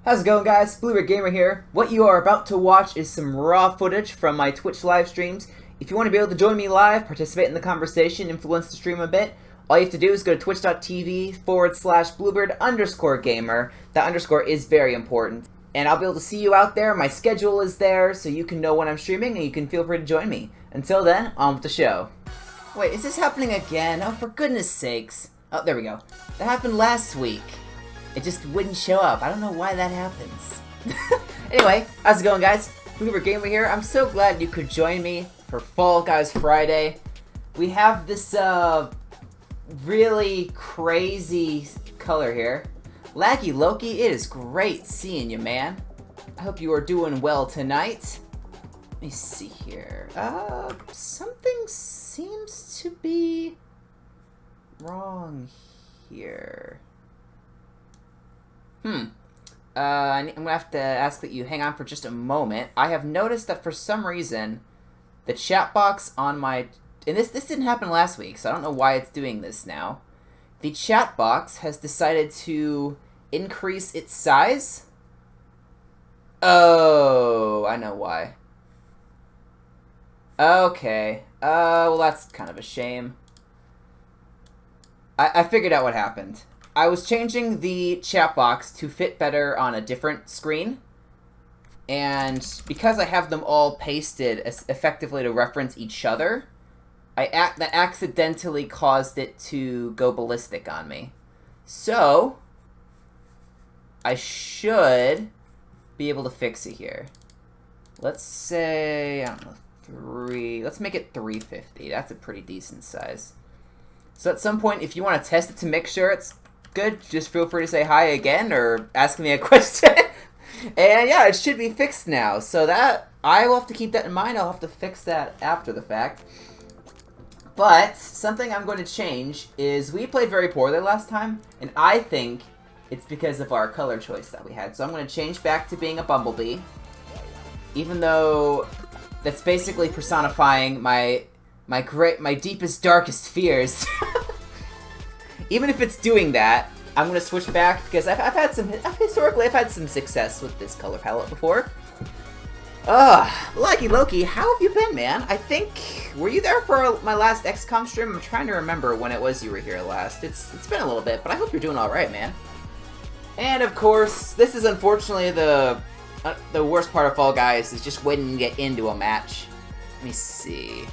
How's it going, guys? Blueberry Gamer here. What you are about to watch is some raw footage from my Twitch live streams. If you want to be able to join me live, participate in the conversation, influence the stream a bit, all you have to do is go to twitch.tv/bluebird_gamer. That underscore is very important. And I'll be able to see you out there. My schedule is there, so you can know when I'm streaming, and you can feel free to join me. Until then, on with the show. Wait, is this happening again? Oh, for goodness sakes. Oh, there we go. That happened last week. It just wouldn't show up. I don't know why that happens. Anyway, how's it going, guys? Bluebird Gamer here. I'm so glad you could join me for Fall Guys Friday. We have this, really crazy color here. Laggy Loki, it is great seeing you, man. I hope you are doing well tonight. Let me see here. Something seems to be wrong here. I'm gonna have to ask that you hang on for just a moment. I have noticed that for some reason, the chat box on my... And this didn't happen last week, so I don't know why it's doing this now. The chat box has decided to increase its size. Oh, I know why. Okay. Well, that's kind of a shame. I figured out what happened. I was changing the chat box to fit better on a different screen, and because I have them all pasted effectively to reference each other, that accidentally caused it to go ballistic on me. So, I should be able to fix it here. Let's say, I don't know, let's make it 350. That's a pretty decent size. So at some point, if you want to test it to make sure it's good, just feel free to say hi again or ask me a question. And yeah, it should be fixed now. So that, I will have to keep that in mind. I'll have to fix that after the fact. But something I'm going to change is we played very poorly last time, and I think it's because of our color choice that we had. So I'm going to change back to being a bumblebee, even though that's basically personifying my deepest, darkest fears. Even if it's doing that, I'm gonna switch back because historically I've had some success with this color palette before. Lucky Loki, how have you been, man? I think, were you there for my last XCOM stream? I'm trying to remember when it was you were here last. It's been a little bit, but I hope you're doing all right, man. And of course, this is unfortunately the worst part of Fall Guys is just waiting to get into a match. Let me see.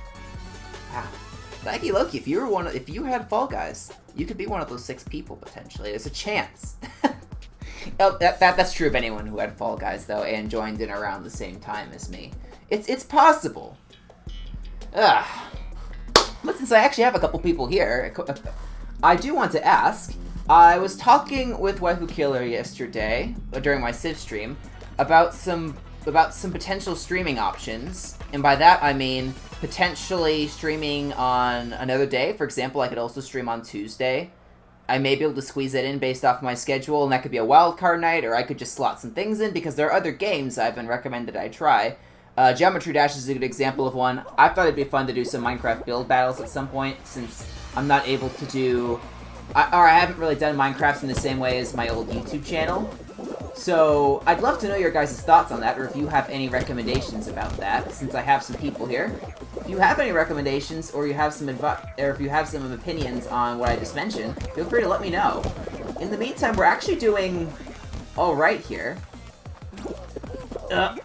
Wow. Lucky Loki, if you had Fall Guys, you could be one of those 6 people potentially. There's a chance. Oh, that's true of anyone who had Fall Guys though and joined in around the same time as me. It's possible. But since I actually have a couple people here, I do want to ask. I was talking with Waifu Killer yesterday during my Civ stream about some potential streaming options, and by that I mean potentially streaming on another day. For example, I could also stream on Tuesday. I may be able to squeeze it in based off my schedule, and that could be a wildcard night, or I could just slot some things in, because there are other games I've been recommended I try. Geometry Dash is a good example of one. I thought it'd be fun to do some Minecraft build battles at some point, since I'm not able to do... I haven't really done Minecraft in the same way as my old YouTube channel. So, I'd love to know your guys' thoughts on that, or if you have any recommendations about that, since I have some people here. If you have any recommendations, or you have some if you have some opinions on what I just mentioned, feel free to let me know. In the meantime, we're actually doing alright here. I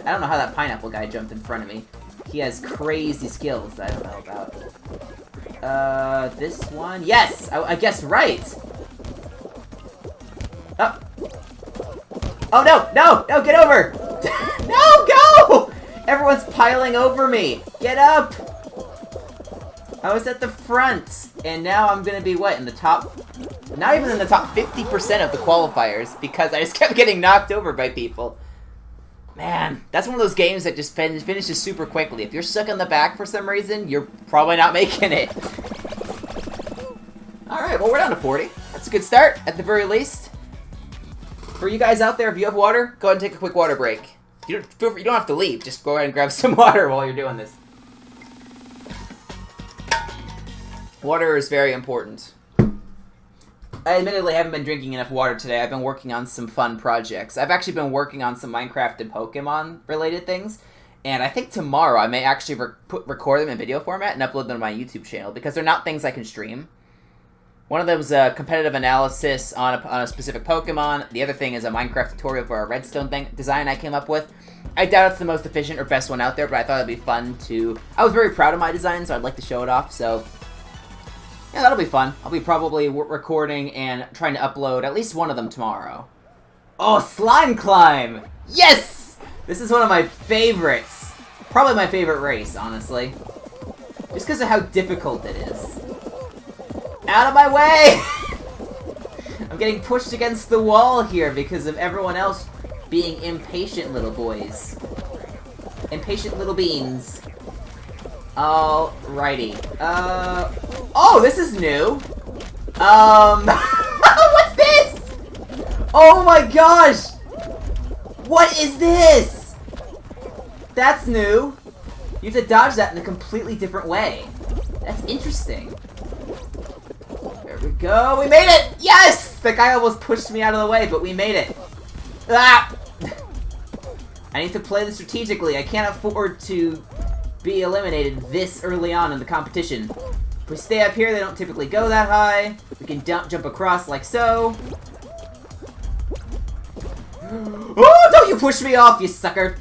don't know how that pineapple guy jumped in front of me. He has crazy skills that I don't know about. This one? Yes! I guess right! Oh. Oh, no! No! No, get over! No, go! Everyone's piling over me! Get up! I was at the front, and now I'm gonna be, what, in the top... Not even in the top 50% of the qualifiers, because I just kept getting knocked over by people. Man, that's one of those games that just finishes super quickly. If you're stuck in the back for some reason, you're probably not making it. Alright, well, we're down to 40. That's a good start, at the very least. For you guys out there, if you have water, go ahead and take a quick water break. You don't have to leave. Just go ahead and grab some water while you're doing this. Water is very important. I admittedly haven't been drinking enough water today. I've been working on some fun projects. I've actually been working on some Minecraft and Pokemon related things. And I think tomorrow I may actually record them in video format and upload them to my YouTube channel, because they're not things I can stream. One of them is a competitive analysis on a specific Pokemon. The other thing is a Minecraft tutorial for a redstone design I came up with. I doubt it's the most efficient or best one out there, but I thought it'd be fun to... I was very proud of my design, so I'd like to show it off, so... yeah, that'll be fun. I'll be probably recording and trying to upload at least one of them tomorrow. Oh, Slime Climb! Yes! This is one of my favorites. Probably my favorite race, honestly. Just because of how difficult it is. Out of my way! I'm getting pushed against the wall here because of everyone else being impatient little boys. Impatient little beans. Alrighty. Oh, this is new. What's this? Oh my gosh! What is this? That's new. You have to dodge that in a completely different way. That's interesting. There we go. We made it! Yes! The guy almost pushed me out of the way, but we made it. Ah! I need to play this strategically. I can't afford to be eliminated this early on in the competition. If we stay up here, they don't typically go that high. We can jump across like so. Oh, don't you push me off, you sucker!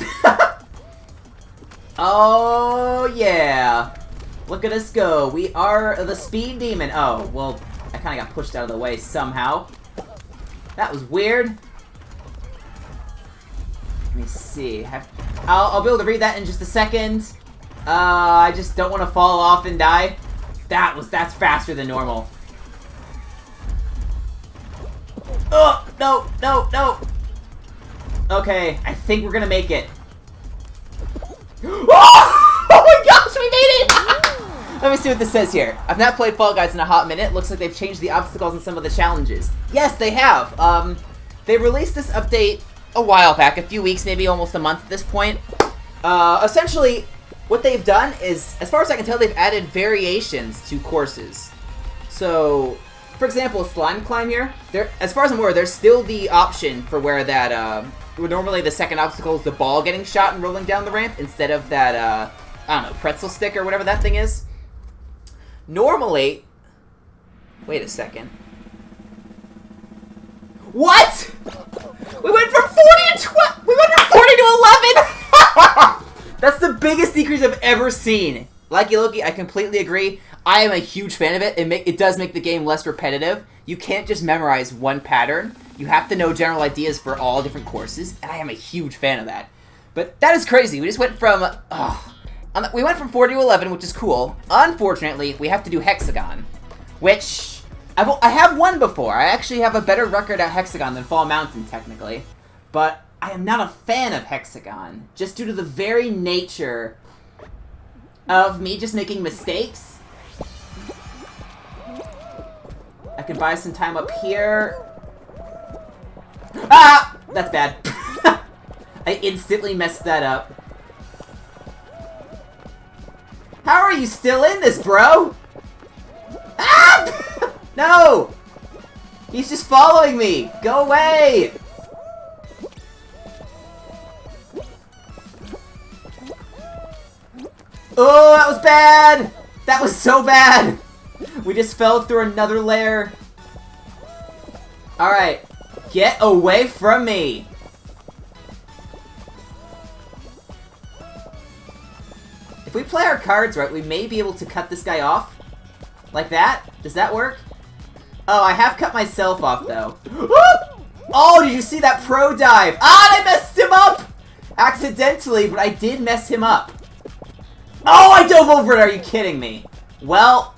Oh, yeah. Look at us go. We are the Speed Demon. Oh, well, I kind of got pushed out of the way somehow. That was weird. Let me see. I'll be able to read that in just a second. I just don't want to fall off and die. That's faster than normal. Oh, no, no, no. Okay, I think we're gonna make it. Oh my gosh, we made it! Let me see what this says here. I've not played Fall Guys in a hot minute. Looks like they've changed the obstacles and some of the challenges. Yes, they have. They released this update a while back, a few weeks, maybe almost a month at this point. Essentially, what they've done is, as far as I can tell, they've added variations to courses. So, for example, Slime Climb here, as far as I'm aware, there's still the option for where that, normally the second obstacle is the ball getting shot and rolling down the ramp instead of that, I don't know, pretzel stick or whatever that thing is. Normally... wait a second. What?! We went from 40 to 12! We went from 40 to 11! That's the biggest decrease I've ever seen. Like Loki, I completely agree. I am a huge fan of it. It does make the game less repetitive. You can't just memorize one pattern. You have to know general ideas for all different courses, and I am a huge fan of that. But that is crazy. We just went from... we went from 40 to 11, which is cool. Unfortunately, we have to do Hexagon, which... I have won before. I actually have a better record at Hexagon than Fall Mountain, technically. But I am not a fan of Hexagon, just due to the very nature of me just making mistakes. I can buy some time up here. Ah! That's bad. I instantly messed that up. How are you still in this, bro? Ah! No! He's just following me! Go away! Oh, that was bad! That was so bad! We just fell through another layer. Alright. Get away from me! If we play our cards right, we may be able to cut this guy off. Like that? Does that work? Oh, I have cut myself off, though. Oh, did you see that pro dive? Ah, I messed him up! Accidentally, but I did mess him up. Oh, I dove over it! Are you kidding me? Well,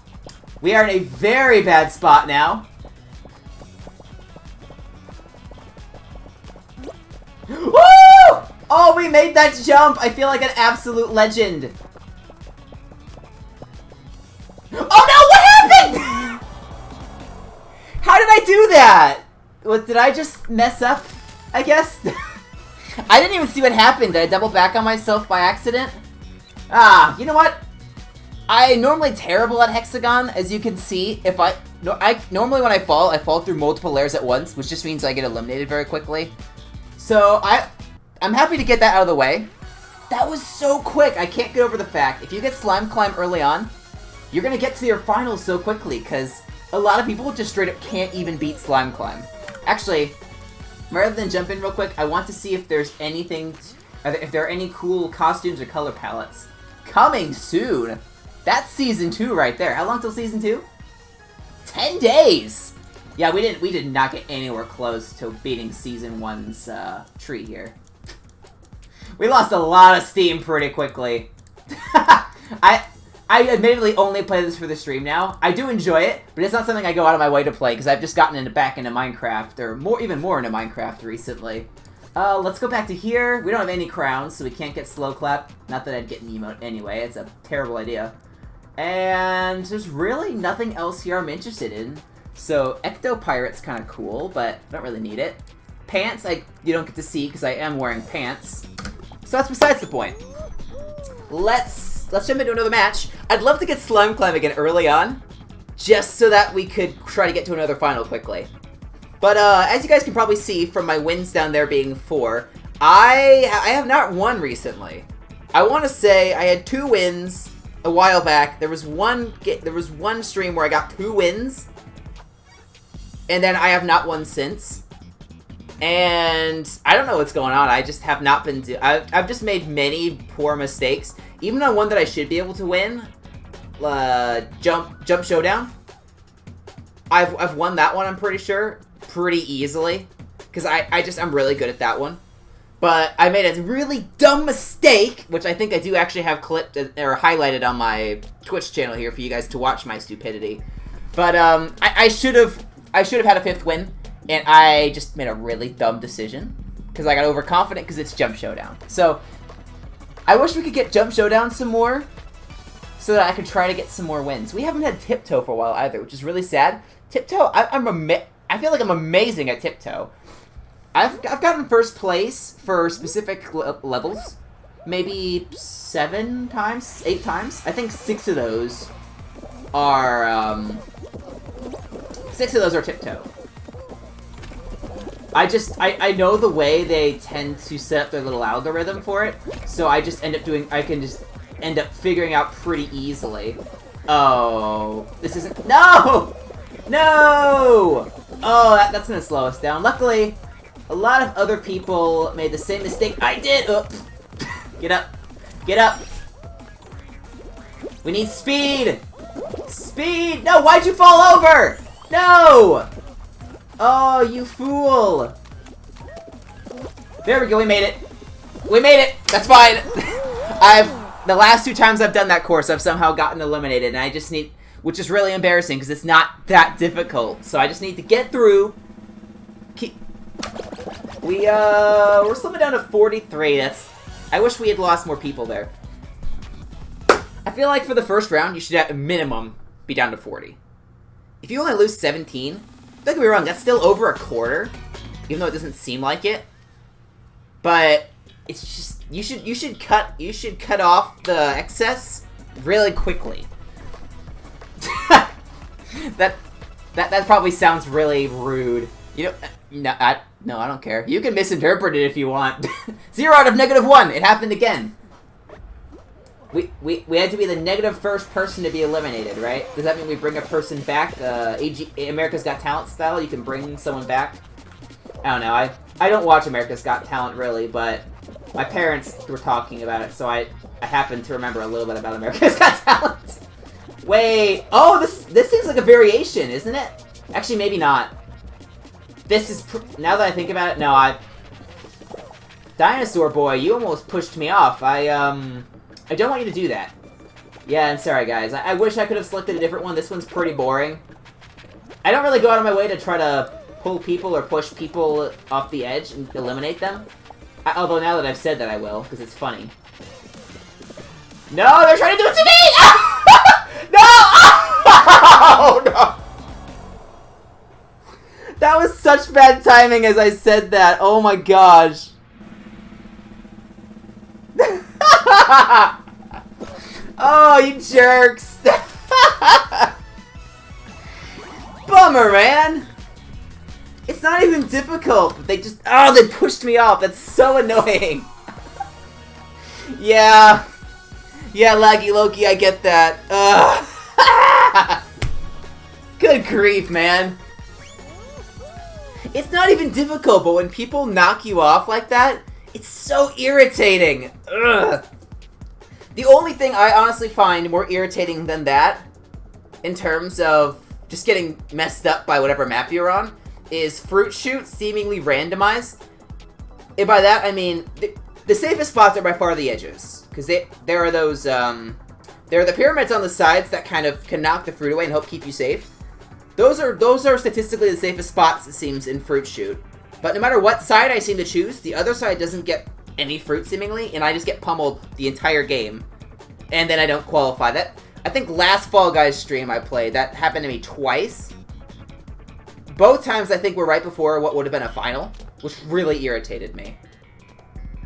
we are in a very bad spot now. Woo! Oh, we made that jump! I feel like an absolute legend. Oh no, what happened?! How did I do that? What, did I just mess up, I guess? I didn't even see what happened. Did I double back on myself by accident? Ah, you know what? I'm normally terrible at Hexagon, as you can see. If I... No, normally when I fall through multiple layers at once, which just means I get eliminated very quickly. So I'm happy to get that out of the way. That was so quick. I can't get over the fact if you get Slime Climb early on, you're gonna get to your finals so quickly because a lot of people just straight up can't even beat Slime Climb. Actually, rather than jump in real quick, I want to see if there's anything, if there are any cool costumes or color palettes coming soon. That's Season 2 right there. How long till Season 2? 10 days! Yeah, we did not get anywhere close to beating Season 1's tree here. We lost a lot of steam pretty quickly. I admittedly only play this for the stream now. I do enjoy it, but it's not something I go out of my way to play because I've just gotten back into Minecraft, or even more into Minecraft recently. Let's go back to here. We don't have any crowns, so we can't get Slow Clap. Not that I'd get an emote anyway. It's a terrible idea. And there's really nothing else here I'm interested in. So Ecto Pirate's kind of cool, but I don't really need it. Pants, you don't get to see because I am wearing pants. So that's besides the point. Let's jump into another match. I'd love to get Slime Climb again early on, just so that we could try to get to another final quickly. But as you guys can probably see from my wins down there being 4, I have not won recently. I want to say I had 2 wins a while back. There was one stream where I got 2 wins, and then I have not won since. And I don't know what's going on. I just have not been. I've just made many poor mistakes. Even on one that I should be able to win, Jump Showdown. I've won that one. I'm pretty sure pretty easily because I'm really good at that one. But I made a really dumb mistake, which I think I do actually have clipped or highlighted on my Twitch channel here for you guys to watch my stupidity. But I should have had a 5th win. And I just made a really dumb decision because I got overconfident because it's Jump Showdown. So I wish we could get Jump Showdown some more so that I could try to get some more wins. We haven't had Tiptoe for a while either, which is really sad. Tiptoe, I feel like I'm amazing at Tiptoe. I've gotten first place for specific levels, maybe 7 times, 8 times. I think 6 of those are 6 of those are Tiptoe. I know the way they tend to set up their little algorithm for it, so I can just end up figuring out pretty easily. Oh, this isn't, no! No! Oh, that's gonna slow us down. Luckily, a lot of other people made the same mistake I did. Oh. Get up. Get up. We need speed. Speed. No, why'd you fall over? No! Oh, you fool! There we go, we made it. We made it! That's fine! The last 2 times I've done that course, I've somehow gotten eliminated, and I just need, which is really embarrassing, because it's not that difficult. So I just need to get through. We're slimming down to 43, I wish we had lost more people there. I feel like for the first round, you should at a minimum be down to 40. If you only lose 17, don't get me wrong, that's still over a quarter, even though it doesn't seem like it. But it's just you should cut off the excess really quickly. that probably sounds really rude. You know, no, I don't care. You can misinterpret it if you want. 0 out of -1. It happened again. We had to be the negative first person to be eliminated, right? Does that mean we bring a person back? America's Got Talent style, you can bring someone back? I don't know, I don't watch America's Got Talent really, but my parents were talking about it, so I happen to remember a little bit about America's Got Talent. Wait, oh, this seems like a variation, isn't it? Actually, maybe not. This is, now that I think about it, no, Dinosaur Boy, you almost pushed me off. I don't want you to do that. Yeah, and sorry guys. I wish I could have selected a different one. This one's pretty boring. I don't really go out of my way to try to pull people or push people off the edge and eliminate them. Although now that I've said that I will, because it's funny. No, they're trying to do it to me! No! Oh, no! That was such bad timing as I said that. Oh my gosh. Oh, you jerks! Bummer, man! It's not even difficult, but they pushed me off. That's so annoying. Yeah. Yeah, Laggy Loki, I get that. Ugh. Good grief, man. It's not even difficult, but when people knock you off like that, it's so irritating. Ugh. The only thing I honestly find more irritating than that, in terms of just getting messed up by whatever map you're on, is Fruit Shoot seemingly randomized. And by that, I mean, the safest spots are by far the edges. Because there are those, there are the pyramids on the sides that kind of can knock the fruit away and help keep you safe. Those are statistically the safest spots, it seems, in Fruit Shoot. But no matter what side I seem to choose, the other side doesn't get any fruit, seemingly, and I just get pummeled the entire game. And then I don't qualify. That, I think last Fall Guys stream I played, that happened to me twice. Both times I think were right before what would have been a final, which really irritated me.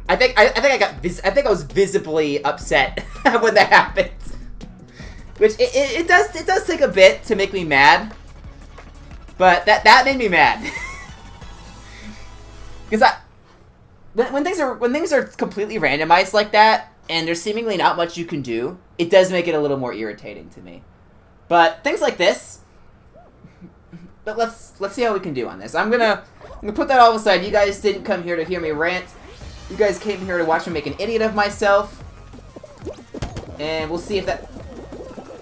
I think I was visibly upset when that happened. Which it does take a bit to make me mad. But that made me mad. Because when things are completely randomized like that, and there's seemingly not much you can do, it does make it a little more irritating to me. But things like this, but let's see how we can do on this. I'm gonna put that all aside. You guys didn't come here to hear me rant. You guys came here to watch me make an idiot of myself. And we'll see if that...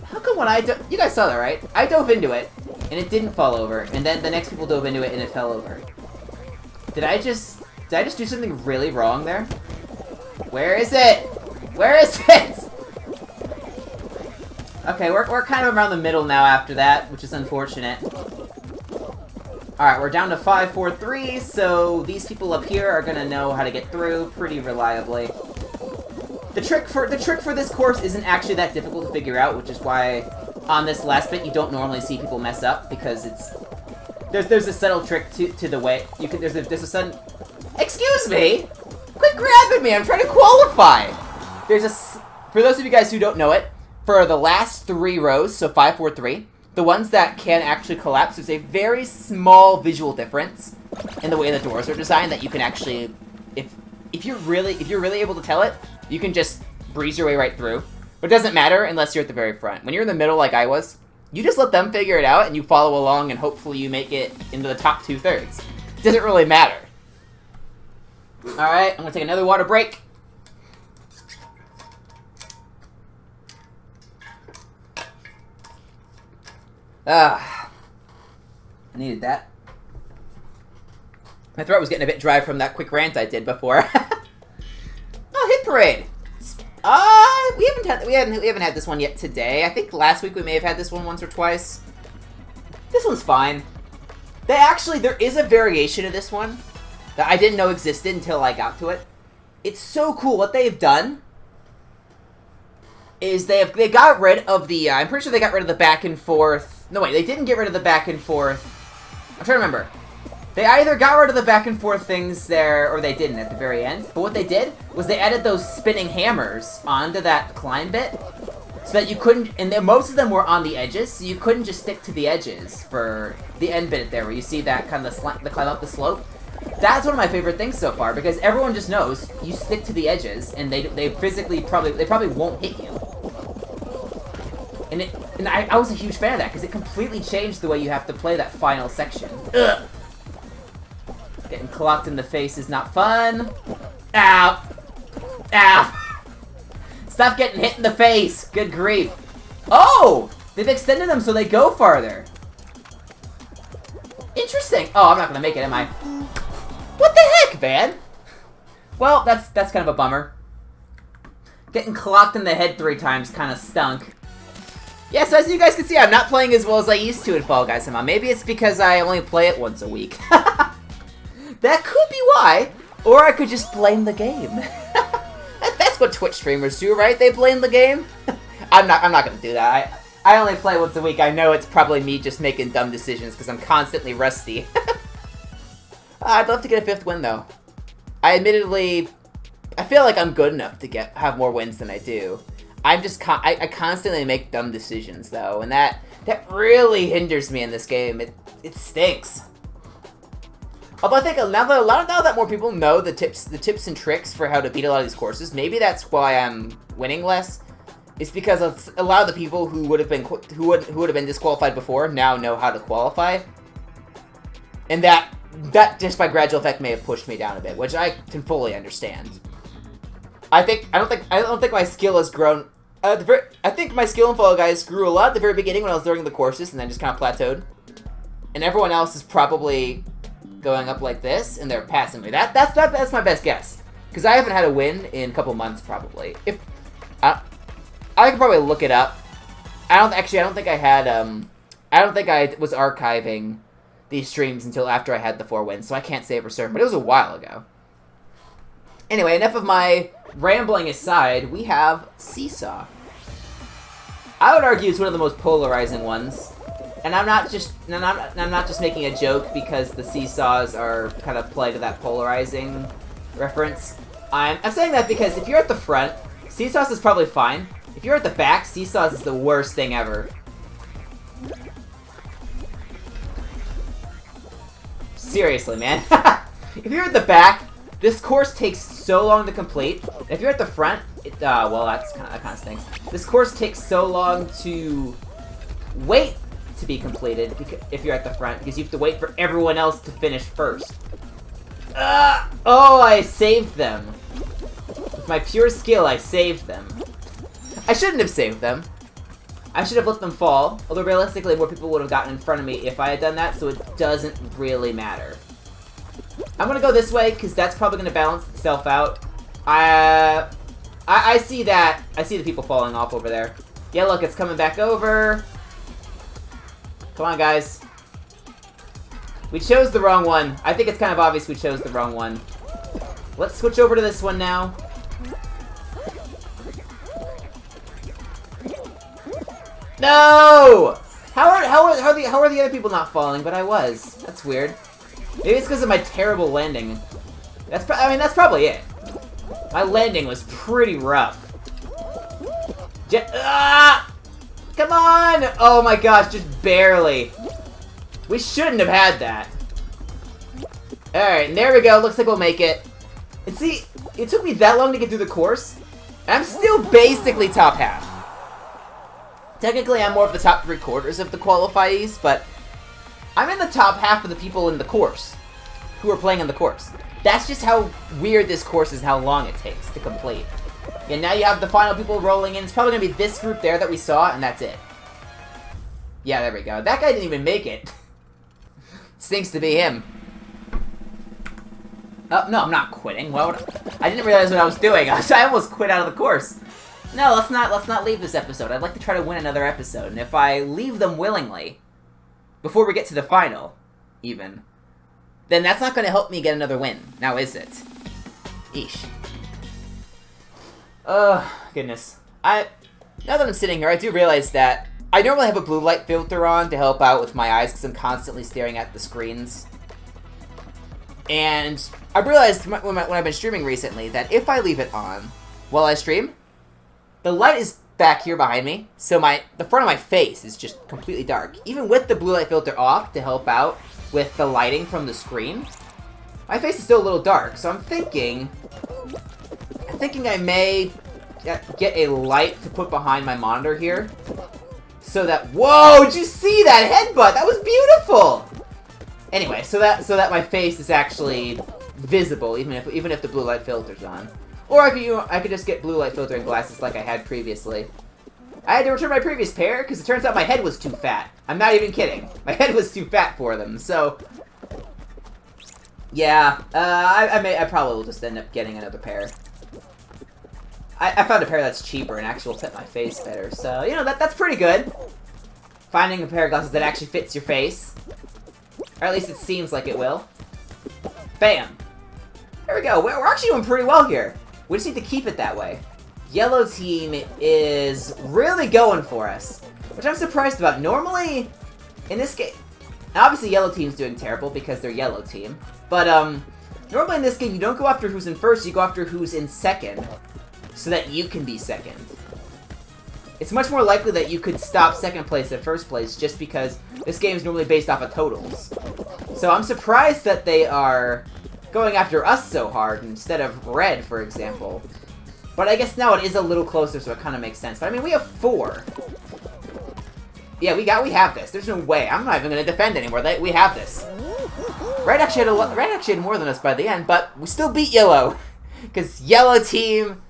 How come when you guys saw that, right? I dove into it, and it didn't fall over. And then the next people dove into it, and it fell over. Did I just do something really wrong there? Where is it? Where is it? Okay, we're kind of around the middle now after that, which is unfortunate. Alright, we're down to 5, 4, 3, so these people up here are gonna know how to get through pretty reliably. The trick for this course isn't actually that difficult to figure out, which is why on this last bit you don't normally see people mess up, because there's a subtle trick to the way you can there's a sudden... Excuse me! Quit grabbing me, I'm trying to qualify! For those of you guys who don't know it, for the last 3 rows, so 5, 4, 3, the ones that can actually collapse, there's a very small visual difference in the way the doors are designed that you can actually, if you're really able to tell it, you can just breeze your way right through. But it doesn't matter unless you're at the very front. When you're in the middle like I was, you just let them figure it out and you follow along and hopefully you make it into the top 2/3. It doesn't really matter. Alright, I'm gonna take another water break. I needed that. My throat was getting a bit dry from that quick rant I did before. Oh, Hit Parade! We haven't had this one yet today. I think last week we may have had this one once or twice. This one's fine. There is a variation of this one that I didn't know existed until I got to it. It's so cool. What they've done is they got rid of the, I'm pretty sure they got rid of the back and forth. No, wait, they didn't get rid of the back and forth. I'm trying to remember. They either got rid of the back and forth things there, or they didn't at the very end. But what they did was they added those spinning hammers onto that climb bit, so that you couldn't, and most of them were on the edges, so you couldn't just stick to the edges for the end bit there, where you see that kind of the climb up the slope. That's one of my favorite things so far, because everyone just knows you stick to the edges, and they probably won't hit you. And I was a huge fan of that, because it completely changed the way you have to play that final section. Ugh. Getting clocked in the face is not fun. Ow! Ow! Stop getting hit in the face! Good grief. Oh! They've extended them so they go farther. Interesting. Oh, I'm not gonna make it, am I? What the heck, man? Well, that's kind of a bummer. Getting clocked in the head 3 times kind of stunk. Yeah, so as you guys can see, I'm not playing as well as I used to in Fall Guys somehow. Maybe it's because I only play it once a week. That could be why. Or I could just blame the game. That's what Twitch streamers do, right? They blame the game. I'm not gonna do that. I only play once a week. I know it's probably me just making dumb decisions because I'm constantly rusty. I'd love to get a 5th win though. I feel like I'm good enough to have more wins than I do. I constantly make dumb decisions, though, and that really hinders me in this game. It stinks. Although I think now that more people know the tips and tricks for how to beat a lot of these courses, maybe that's why I'm winning less. It's because of a lot of the people who would have been disqualified before now know how to qualify, and that just by gradual effect may have pushed me down a bit, which I can fully understand. I don't think my skill has grown. I think my skill in Fall Guys grew a lot at the very beginning when I was learning the courses, and then just kind of plateaued. And everyone else is probably going up like this, and they're passing me. That's my best guess, because I haven't had a win in a couple months probably. If I could probably look it up. I don't think I was archiving these streams until after I had the 4 wins, so I can't say it for certain, but it was a while ago. Anyway, enough of my rambling aside, we have Seesaw. I would argue it's one of the most polarizing ones, and I'm not just making a joke because the seesaws are kind of play to that polarizing reference. I'm saying that because if you're at the front, Seesaws is probably fine. If you're at the back, Seesaws is the worst thing ever. Seriously, man. If you're at the back, this course takes so long to complete. If you're at the front, well, that kind of stinks. This course takes so long to wait to be completed if you're at the front, because you have to wait for everyone else to finish first. Oh, I saved them. With my pure skill, I saved them. I shouldn't have saved them. I should have let them fall, although realistically more people would have gotten in front of me if I had done that, so it doesn't really matter. I'm gonna go this way, because that's probably gonna balance itself out. I see that. I see the people falling off over there. Yeah, look, it's coming back over. Come on, guys. We chose the wrong one. I think it's kind of obvious we chose the wrong one. Let's switch over to this one now. No! How are the other people not falling? But I was. That's weird. Maybe it's because of my terrible landing. That's probably it. My landing was pretty rough. Come on! Oh my gosh, just barely. We shouldn't have had that. Alright, and there we go. Looks like we'll make it. And see, it took me that long to get through the course. And I'm still basically top half. Technically, I'm more of the top 3/4 of the qualifiers, but I'm in the top half of the people in the course who are playing in the course. That's just how weird this course is, how long it takes to complete. And now you have the final people rolling in. It's probably going to be this group there that we saw, and that's it. Yeah, there we go. That guy didn't even make it. Stinks to be him. Oh, no, I'm not quitting. Well, I didn't realize what I was doing. I almost quit out of the course. No, let's not leave this episode. I'd like to try to win another episode, and if I leave them willingly, before we get to the final, even, then that's not going to help me get another win. Now is it? Eesh. Goodness. Now that I'm sitting here, I do realize that I normally have a blue light filter on to help out with my eyes because I'm constantly staring at the screens. And I realized when I've been streaming recently that if I leave it on while I stream, the light is back here behind me, so the front of my face is just completely dark. Even with the blue light filter off to help out with the lighting from the screen, my face is still a little dark. So I'm thinking I may get a light to put behind my monitor here, so that whoa! Did you see that headbutt? That was beautiful. Anyway, so that my face is actually visible, even if the blue light filter's on. Or I could just get blue light filtering glasses like I had previously. I had to return my previous pair because it turns out my head was too fat. I'm not even kidding. My head was too fat for them. So yeah, I probably will just end up getting another pair. I found a pair that's cheaper and actually will fit my face better. So you know that's pretty good. Finding a pair of glasses that actually fits your face, or at least it seems like it will. Bam. There we go. We're actually doing pretty well here. We just need to keep it that way. Yellow team is really going for us, which I'm surprised about. Normally, in this game, obviously yellow team's doing terrible because they're yellow team, but normally in this game you don't go after who's in first, you go after who's in second, so that you can be second. it's much more likely that you could stop second place at first place just because this game is normally based off of totals. So I'm surprised that they are going after us so hard instead of red, for example. But I guess now it is a little closer, so it kind of makes sense. But I mean, we have 4. Yeah, we have this. There's no way. I'm not even going to defend anymore. We have this. Red actually had more than us by the end, but we still beat yellow. Because yellow team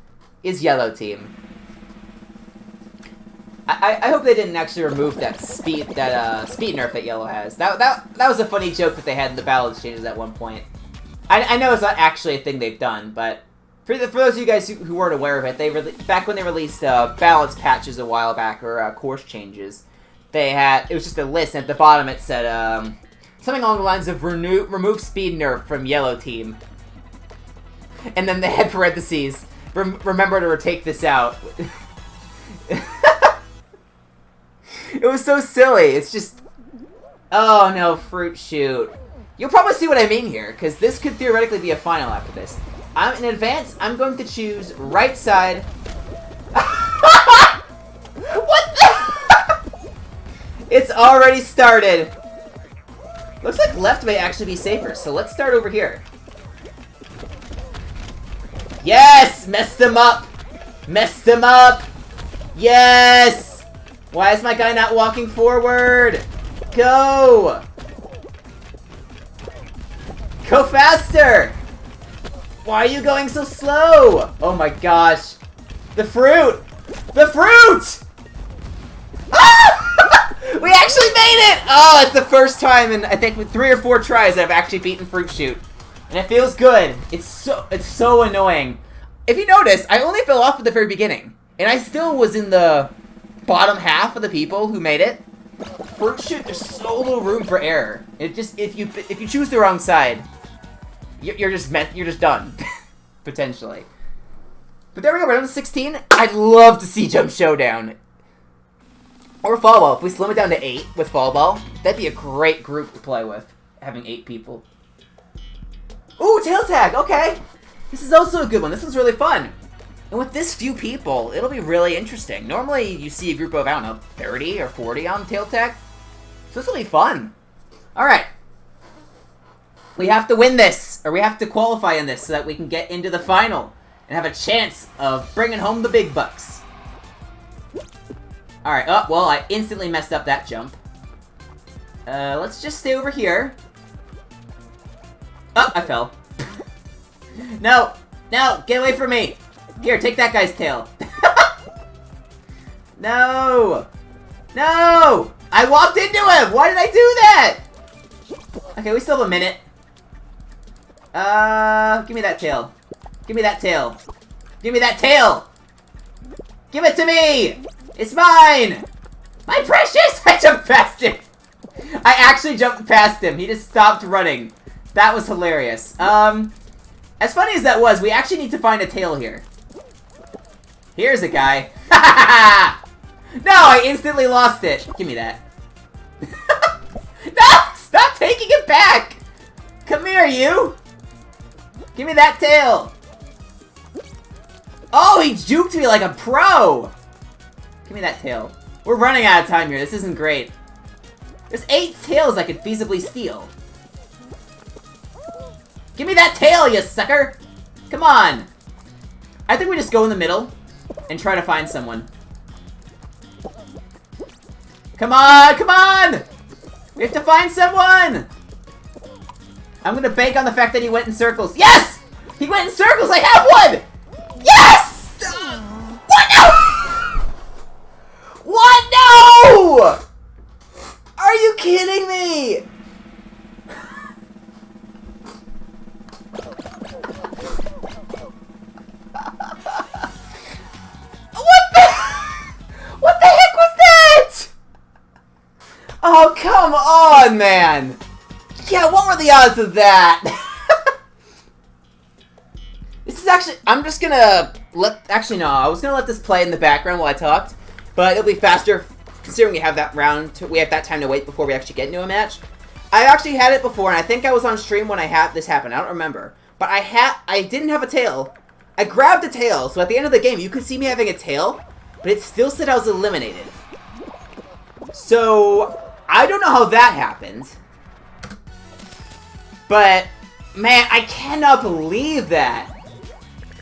is yellow team. I hope they didn't actually remove that speed nerf that yellow has. That was a funny joke that they had in the battle exchanges at one point. I know it's not actually a thing they've done, but for those of you guys who weren't aware of it, back when they released balance patches a while back, or course changes, it was just a list, and at the bottom it said something along the lines of remove speed nerf from yellow team. And then they had parentheses, remember to take this out. It was so silly. It's just, oh no, fruit shoot. You'll probably see what I mean here, because this could theoretically be a final after this. In advance, I'm going to choose right side. What the? It's already started. Looks like left may actually be safer, so let's start over here. Yes! Messed them up! Messed them up! Yes! Why is my guy not walking forward? Go! Go faster! Why are you going so slow? Oh my gosh. The fruit! The fruit! Ah! We actually made it! Oh, it's the first time in, I think, with 3 or 4 tries that I've actually beaten Fruit Shoot. And it feels good. It's so annoying. If you notice, I only fell off at the very beginning. And I still was in the bottom half of the people who made it. Fruit Shoot, there's so little room for error. It just, if you choose the wrong side, you're just done. Potentially. But there we go, we're down to 16. I'd love to see Jump Showdown. Or Fall Ball. If we slim it down to 8 with Fall Ball, that'd be a great group to play with, having 8 people. Ooh, Tail Tag! Okay! This is also a good one. This one's really fun. And with this few people, it'll be really interesting. Normally, you see a group of, I don't know, 30 or 40 on Tail Tag. So this will be fun. Alright. We have to win this, or we have to qualify in this so that we can get into the final and have a chance of bringing home the big bucks. Alright, oh, well, I instantly messed up that jump. Let's just stay over here. Oh, I fell. No! No! Get away from me! Here, take that guy's tail. No! No! I walked into him! Why did I do that? Okay, we still have a minute. Give me that tail. Give me that tail. Give me that tail! Give it to me! It's mine! My precious! I jumped past him! I actually jumped past him. He just stopped running. That was hilarious. As funny as that was, we actually need to find a tail here. Here's a guy. No, I instantly lost it. Give me that. No! Stop taking it back! Come here, you! Give me that tail! Oh, he juked me like a pro! Give me that tail. We're running out of time here. This isn't great. There's 8 tails I could feasibly steal. Give me that tail, you sucker! Come on! I think we just go in the middle and try to find someone. Come on! Come on! We have to find someone! I'm gonna bank on the fact that he went in circles. Yes! He went in circles! I have one! Yes! What? No! What? No! Are you kidding me? What the heck was that? Oh, come on, man! Yeah, what were the odds of that? This is actually... I'm just gonna let... Actually, no. I was gonna let this play in the background while I talked. But it'll be faster, considering we have that round... We have that time to wait before we actually get into a match. I actually had it before, and I think I was on stream when I had this happen. I don't remember. But I didn't have a tail. I grabbed a tail, so at the end of the game, you could see me having a tail. but it still said I was eliminated. So, I don't know how that happened. But, man, I cannot believe that.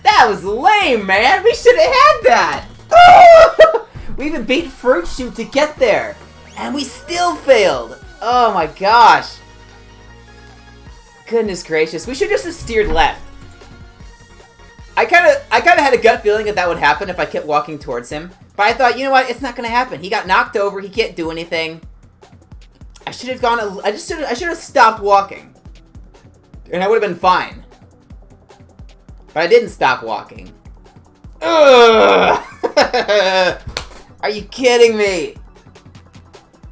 That was lame, man. We should have had that. We even beat Fruit Shoot to get there. And we still failed. Oh my gosh. Goodness gracious. We should just have steered left. I kind of had a gut feeling that would happen if I kept walking towards him. But I thought, you know what? It's not going to happen. He got knocked over. He can't do anything. I should have gone... I should have stopped walking. And I would have been fine. But I didn't stop walking. Ugh! Are you kidding me?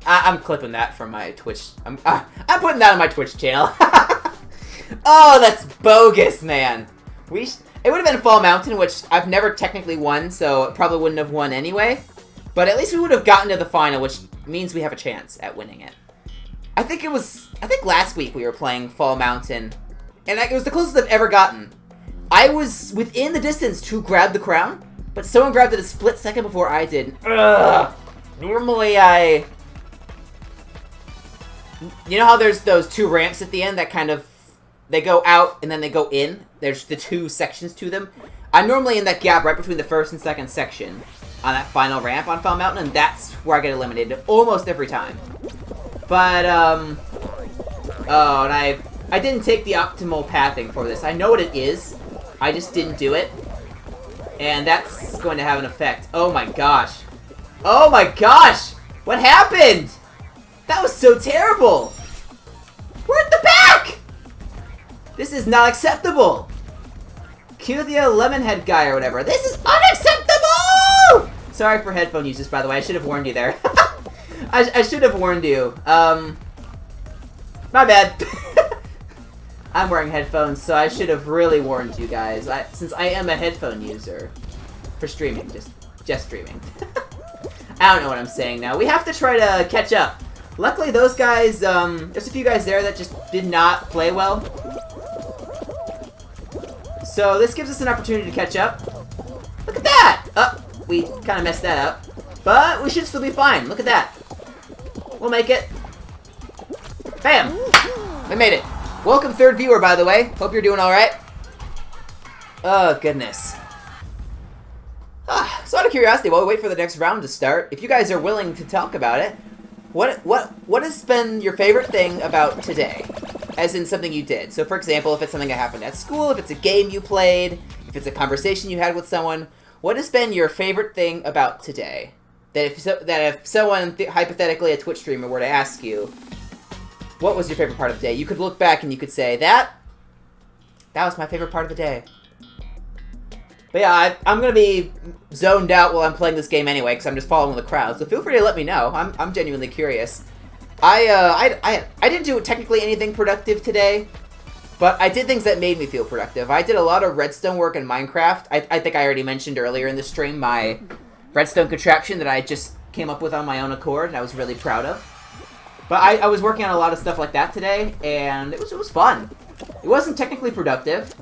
I'm clipping that from my Twitch. I'm putting that on my Twitch channel. Oh, that's bogus, man. It would have been Fall Mountain, which I've never technically won, so it probably wouldn't have won anyway. But at least we would have gotten to the final, which means we have a chance at winning it. I think last week we were playing Fall Mountain, and it was the closest I've ever gotten. I was within the distance to grab the crown, but someone grabbed it a split second before I did. Ugh. Normally you know how there's those two ramps at the end that kind of, they go out and then they go in? There's the two sections to them. I'm normally in that gap right between the first and second section on that final ramp on Fall Mountain, and that's where I get eliminated almost every time. But, oh, and I didn't take the optimal pathing for this. I know what it is. I just didn't do it. And that's going to have an effect. Oh my gosh. Oh my gosh! What happened? That was so terrible! We're at the back! This is not acceptable! Cue the Lemonhead guy or whatever. This is unacceptable! Sorry for headphone users, by the way. I should have warned you there. I should have warned you. My bad. I'm wearing headphones, so I should have really warned you guys. Since I am a headphone user. For streaming. Just streaming. I don't know what I'm saying now. We have to try to catch up. Luckily, those guys, there's a few guys there that just did not play well. So this gives us an opportunity to catch up. Look at that! Oh, we kind of messed that up. But we should still be fine. Look at that. We'll make it. Bam! We made it. Welcome, third viewer, by the way. Hope you're doing alright. Oh, goodness. So out of curiosity, while we wait for the next round to start, if you guys are willing to talk about it, what has been your favorite thing about today? As in something you did. So for example, if it's something that happened at school, if it's a game you played, if it's a conversation you had with someone, what has been your favorite thing about today? That if someone, hypothetically a Twitch streamer, were to ask you, what was your favorite part of the day? You could look back and you could say, that was my favorite part of the day. But yeah, I'm gonna be zoned out while I'm playing this game anyway, because I'm just following the crowd. So feel free to let me know. I'm genuinely curious. I didn't do technically anything productive today, but I did things that made me feel productive. I did a lot of redstone work in Minecraft. I think I already mentioned earlier in the stream my redstone contraption that I just came up with on my own accord, and I was really proud of. But I was working on a lot of stuff like that today, and it was fun. It wasn't technically productive,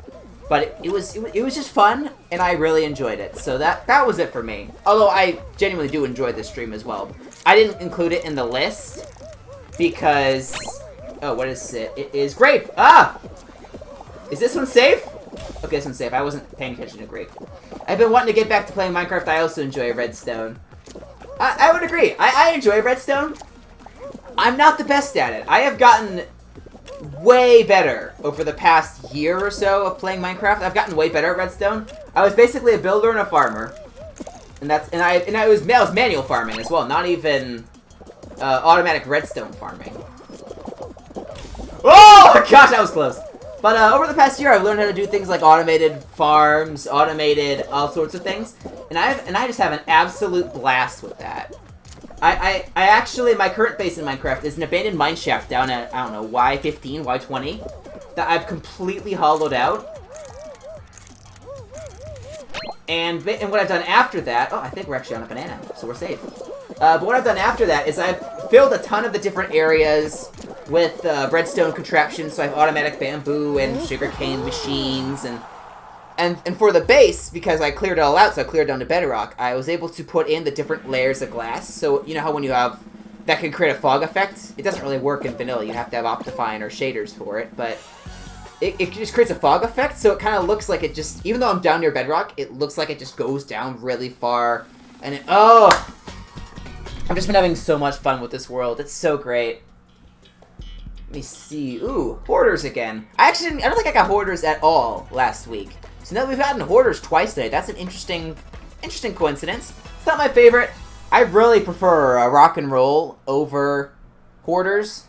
but it was just fun, and I really enjoyed it. So that was it for me. Although I genuinely do enjoy this stream as well. I didn't include it in the list because, oh, what is it? It is grape. Ah, is this one safe? Okay, this one's safe. I wasn't paying attention to grape. I've been wanting to get back to playing Minecraft. I also enjoy redstone. I would agree. I enjoy redstone. I'm not the best at it. I have gotten way better over the past year or so of playing Minecraft. I've gotten way better at redstone. I was basically a builder and a farmer, and I was manual farming as well, not even automatic redstone farming. Oh my gosh, that was close. But over the past year, I've learned how to do things like automated farms, automated all sorts of things, and I just have an absolute blast with that. I actually, my current base in Minecraft is an abandoned mineshaft down at, I don't know, Y15, Y20, that I've completely hollowed out. And what I've done after that, oh, I think we're actually on a banana, so we're safe. But what I've done after that is I've filled a ton of the different areas with redstone contraptions, so I have automatic bamboo and sugarcane machines, and And for the base, because I cleared it all out, so I cleared down to bedrock, I was able to put in the different layers of glass. So, you know how when you have... That can create a fog effect? It doesn't really work in vanilla. You have to have Optifine or shaders for it, but... It just creates a fog effect, so it kind of looks like it just... Even though I'm down near bedrock, it looks like it just goes down really far. And it... Oh! I've just been having so much fun with this world. It's so great. Let me see. Ooh, hoarders again. I don't think I got hoarders at all last week. So now we've gotten hoarders twice today. That's an interesting coincidence. It's not my favorite. I really prefer rock and roll over hoarders.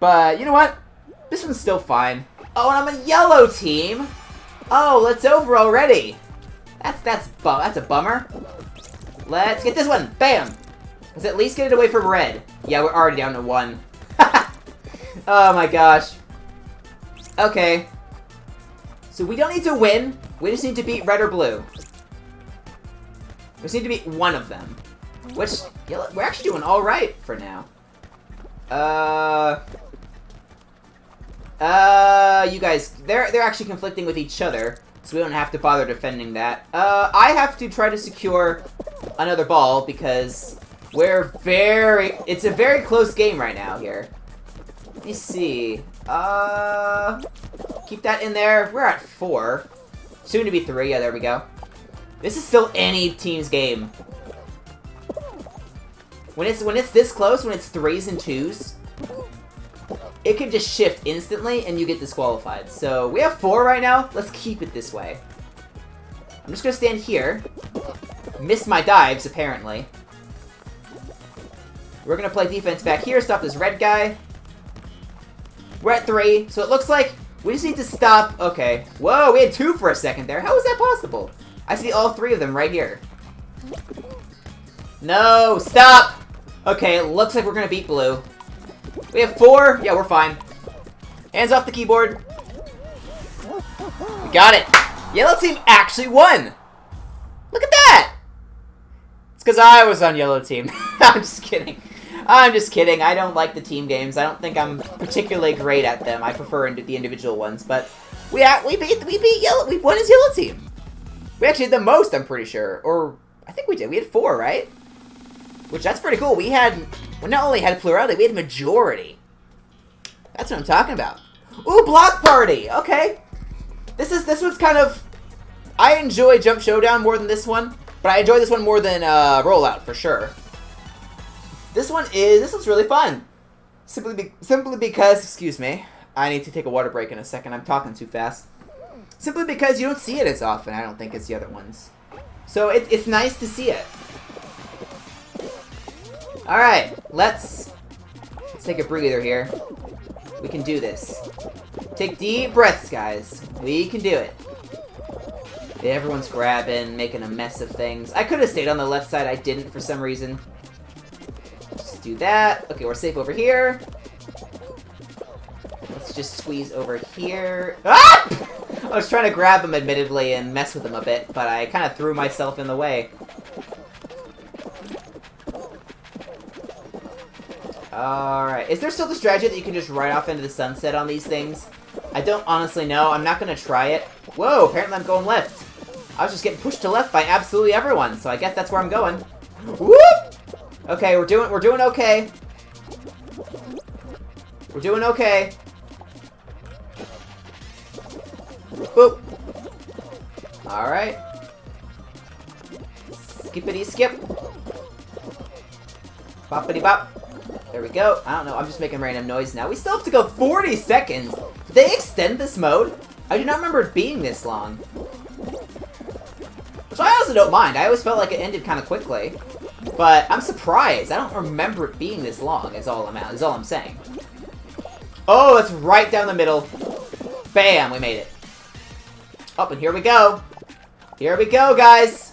But you know what? This one's still fine. Oh, and I'm a yellow team. Oh, it's over already. That's a bummer. Let's get this one. Bam. Let's at least get it away from red. Yeah, we're already down to 1. Oh my gosh. Okay. So we don't need to win. We just need to beat red or blue. We just need to beat one of them. Which, yeah, we're actually doing alright for now. You guys, they're actually conflicting with each other, so we don't have to bother defending that. I have to try to secure another ball because it's a very close game right now here. Let me see. Keep that in there. We're at 4. Soon to be 3. Yeah, there we go. This is still any team's game. When it's this close, when it's 3s and 2s, it can just shift instantly and you get disqualified. So we have 4 right now. Let's keep it this way. I'm just gonna stand here. Miss my dives, apparently. We're gonna play defense back here, stop this red guy. We're at 3, so it looks like we just need to stop. Okay. Whoa, we had 2 for a second there. How is that possible? I see all 3 of them right here. No, stop! Okay, it looks like we're gonna beat blue. We have 4. Yeah, we're fine. Hands off the keyboard. We got it. Yellow team actually won. Look at that. It's because I was on yellow team. I'm just kidding. I'm just kidding. I don't like the team games. I don't think I'm particularly great at them. I prefer the individual ones. But we beat yellow. We won as yellow team. We actually did the most, I'm pretty sure. Or I think we did. We had 4, right? Which that's pretty cool. We not only had plurality, we had majority. That's what I'm talking about. Ooh, block party. Okay. This one's kind of. I enjoy Jump Showdown more than this one, but I enjoy this one more than Rollout for sure. This one's really fun. Simply because, excuse me, I need to take a water break in a second. I'm talking too fast. Simply because you don't see it as often, I don't think, as the other ones. So it's nice to see it. Alright, let's take a breather here. We can do this. Take deep breaths, guys. We can do it. Yeah, everyone's grabbing, making a mess of things. I could have stayed on the left side. I didn't for some reason. Just do that. Okay, we're safe over here. Let's just squeeze over here. Ah! I was trying to grab him, admittedly, and mess with him a bit, but I kind of threw myself in the way. Alright. Is there still the strategy that you can just ride off into the sunset on these things? I don't honestly know. I'm not going to try it. Whoa, apparently I'm going left. I was just getting pushed to left by absolutely everyone, so I guess that's where I'm going. Whoop! Okay, we're doing okay. We're doing okay. Boop. Alright. Skippity skip. Boppity bop. There we go. I don't know. I'm just making random noise now. We still have to go 40 seconds. Did they extend this mode? I do not remember it being this long. Which I also don't mind. I always felt like it ended kind of quickly. But I'm surprised. I don't remember it being this long, is all I'm saying. Oh, it's right down the middle. Bam, we made it. Oh, and here we go. Here we go, guys.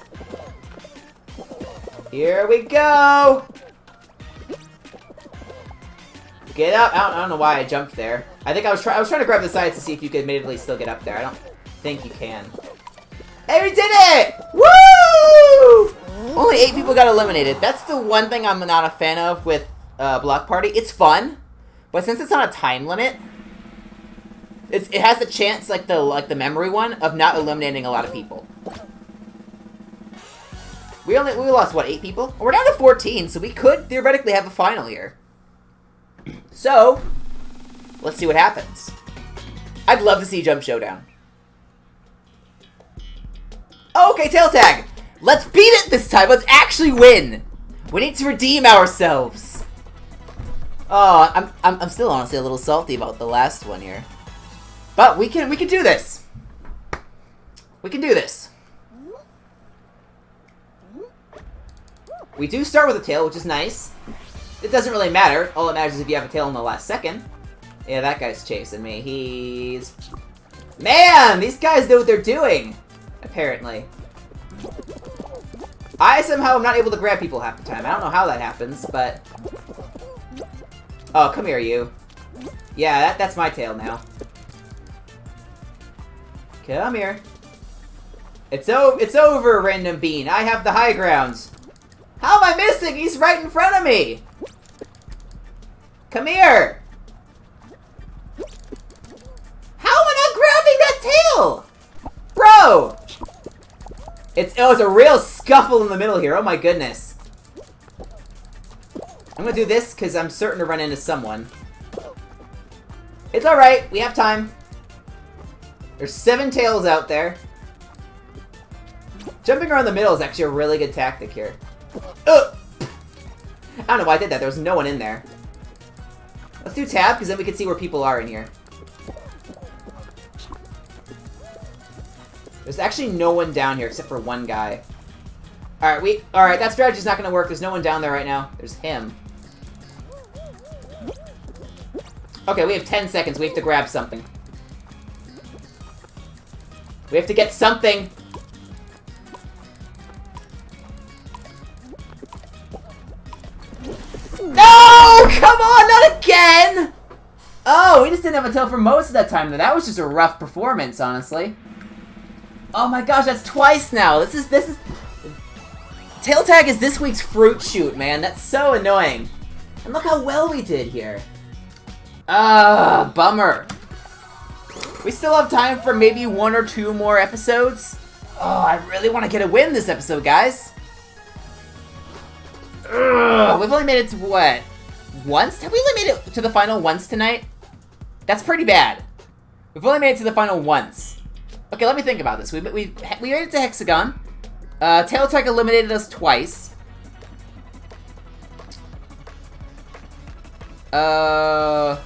Here we go. Get up. I don't know why I jumped there. I think I was trying to grab the sides to see if you could admittedly still get up there. I don't think you can. Hey, we did it! Woo! Only 8 people got eliminated. That's the one thing I'm not a fan of with Block Party. It's fun, but since it's on a time limit, it has a chance, like the memory one, of not eliminating a lot of people. We lost, what, 8 people? We're down to 14, so we could theoretically have a final here. So, let's see what happens. I'd love to see Jump Showdown. Okay, tail tag! Let's beat it this time! Let's actually win! We need to redeem ourselves! Oh, I'm still honestly a little salty about the last one here. But we can do this! We can do this. We do start with a tail, which is nice. It doesn't really matter. All that matters is if you have a tail in the last second. Yeah, that guy's chasing me. He's... Man! These guys know what they're doing! Apparently. I somehow am not able to grab people half the time. I don't know how that happens, but... Oh, come here, you. Yeah, that's my tail now. Come here. It's over, Random Bean. I have the high grounds. How am I missing? He's right in front of me! Come here! How am I not grabbing that tail? Bro! It's a real scuffle in the middle here. Oh my goodness. I'm gonna do this because I'm certain to run into someone. It's alright. We have time. There's 7 tails out there. Jumping around the middle is actually a really good tactic here. Ugh! I don't know why I did that. There was no one in there. Let's do tab, because then we can see where people are in here. There's actually no one down here except for one guy. Alright, that strategy's not gonna work. There's no one down there right now. There's him. Okay, we have 10 seconds. We have to grab something. We have to get something! No! Come on, not again! Oh, we just didn't have a tail for most of that time, though. That was just a rough performance, honestly. Oh my gosh, that's twice now. This is... Tail tag is this week's fruit shoot, man. That's so annoying. And look how well we did here. Bummer. We still have time for maybe 1 or 2 more episodes. Oh, I really want to get a win this episode, guys. Ugh, we've only made it to what? Once? Have we only made it to the final once tonight? That's pretty bad. We've only made it to the final once. Okay, let me think about this. We made it to Hexagon. Tail Tag eliminated us twice. Oh,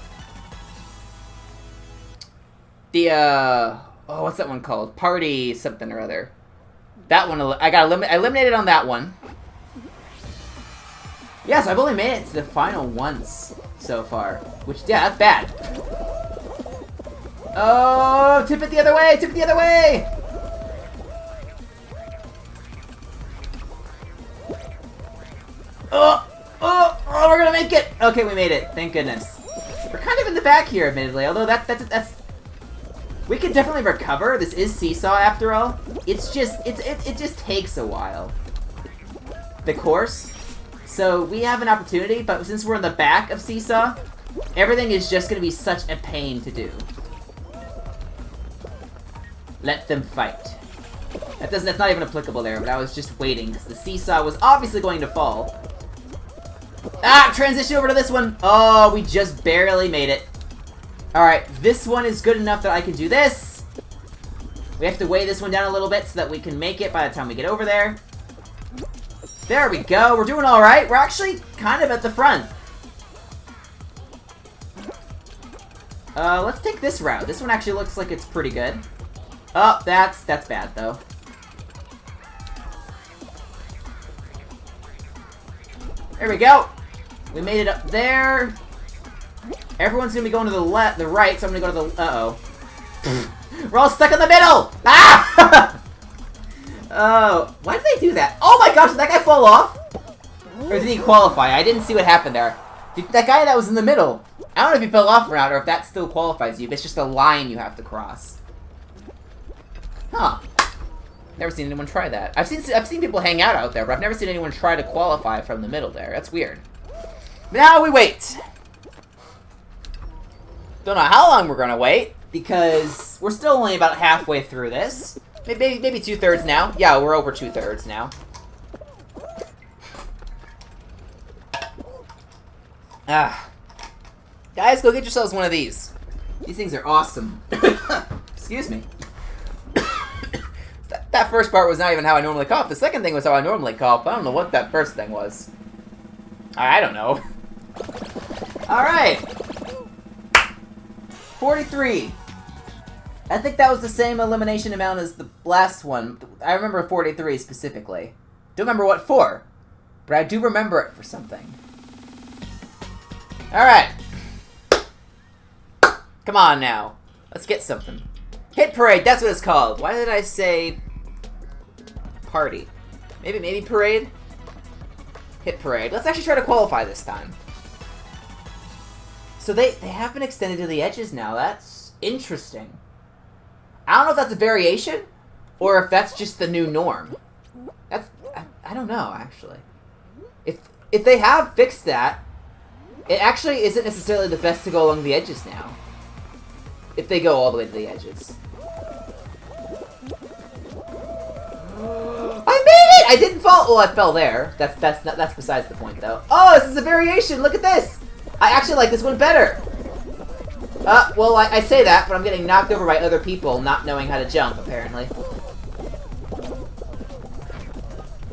what's that one called? Party something or other. That one, I eliminated on that one. Yeah, so I've only made it to the final once so far. Which, yeah, that's bad. Oh, tip it the other way! Tip it the other way! Oh, we're gonna make it! Okay, we made it. Thank goodness. We're kind of in the back here, admittedly, although that's... We could definitely recover. This is Seesaw, after all. It's just... It just takes a while. The course. So, we have an opportunity, but since we're in the back of Seesaw, everything is just gonna be such a pain to do. Let them fight. That's not even applicable there, but I was just waiting, because the Seesaw was obviously going to fall. Ah! Transition over to this one! Oh, we just barely made it. Alright, this one is good enough that I can do this. We have to weigh this one down a little bit so that we can make it by the time we get over there. There we go. We're doing alright. We're actually kind of at the front. Let's take this route. This one actually looks like it's pretty good. Oh, that's bad, though. There we go. We made it up there. Everyone's gonna be going to the right, so I'm gonna go to the... Uh-oh. We're all stuck in the middle! Ah! Oh, why did they do that? Oh my gosh, did that guy fall off? Or did he qualify? I didn't see what happened there. That guy that was in the middle. I don't know if he fell off or not, or if that still qualifies you, but it's just a line you have to cross. Huh. Never seen anyone try that. I've seen people hang out there, but I've never seen anyone try to qualify from the middle there. That's weird. But now we wait. Don't know how long we're gonna wait. because we're still only about halfway through this. Maybe 2/3 now. Yeah, we're over 2/3 now. Guys, go get yourselves one of these. These things are awesome. Excuse me. That first part was not even how I normally cough. The second thing was how I normally cough. I don't know what that first thing was. I don't know. Alright. 43. I think that was the same elimination amount as the last one. I remember 43 specifically. Don't remember what for, but I do remember it for something. Alright. Come on now. Let's get something. Hit parade, that's what it's called. Why did I say party? Maybe parade? Hit parade. Let's actually try to qualify this time. So they have been extended to the edges now. That's interesting. I don't know if that's a variation or if that's just the new norm. I don't know, actually. If they have fixed that, it actually isn't necessarily the best to go along the edges now. If they go all the way to the edges. I made it! I didn't fall. Well, I fell there. That's besides the point, though. Oh, this is a variation. Look at this. I actually like this one better. Well, I say that, but I'm getting knocked over by other people not knowing how to jump, apparently.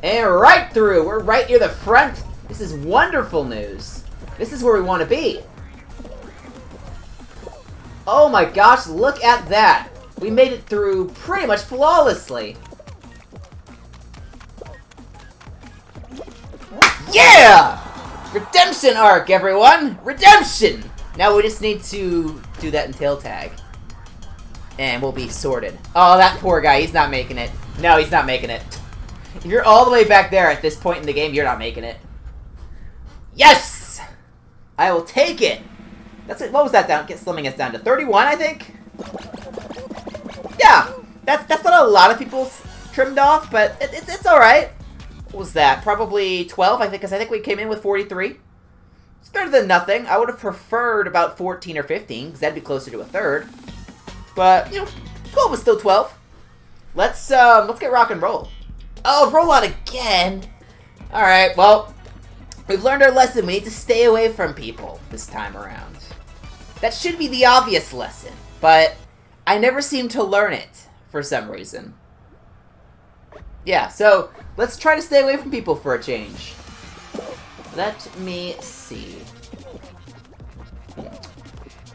And right through. We're right near the front. This is wonderful news. This is where we want to be. Oh my gosh, look at that. We made it through pretty much flawlessly. Yeah! Redemption arc, everyone! Redemption! Now we just need to do that in tail tag. And we'll be sorted. Oh, that poor guy, he's not making it. No, he's not making it. If you're all the way back there at this point in the game, you're not making it. Yes! I will take it! That's it. What was that down? Slimming us down to 31, I think? Yeah! That's not a lot of people trimmed off, but it's alright. What was that? Probably 12, I think, because I think we came in with 43. It's better than nothing. I would have preferred about 14 or 15, because that'd be closer to a third. But, you know, 12 was still 12. Let's get rock and roll. Oh, roll out again! Alright, well, we've learned our lesson. We need to stay away from people this time around. That should be the obvious lesson, but I never seem to learn it for some reason. Yeah, so let's try to stay away from people for a change. Let me see.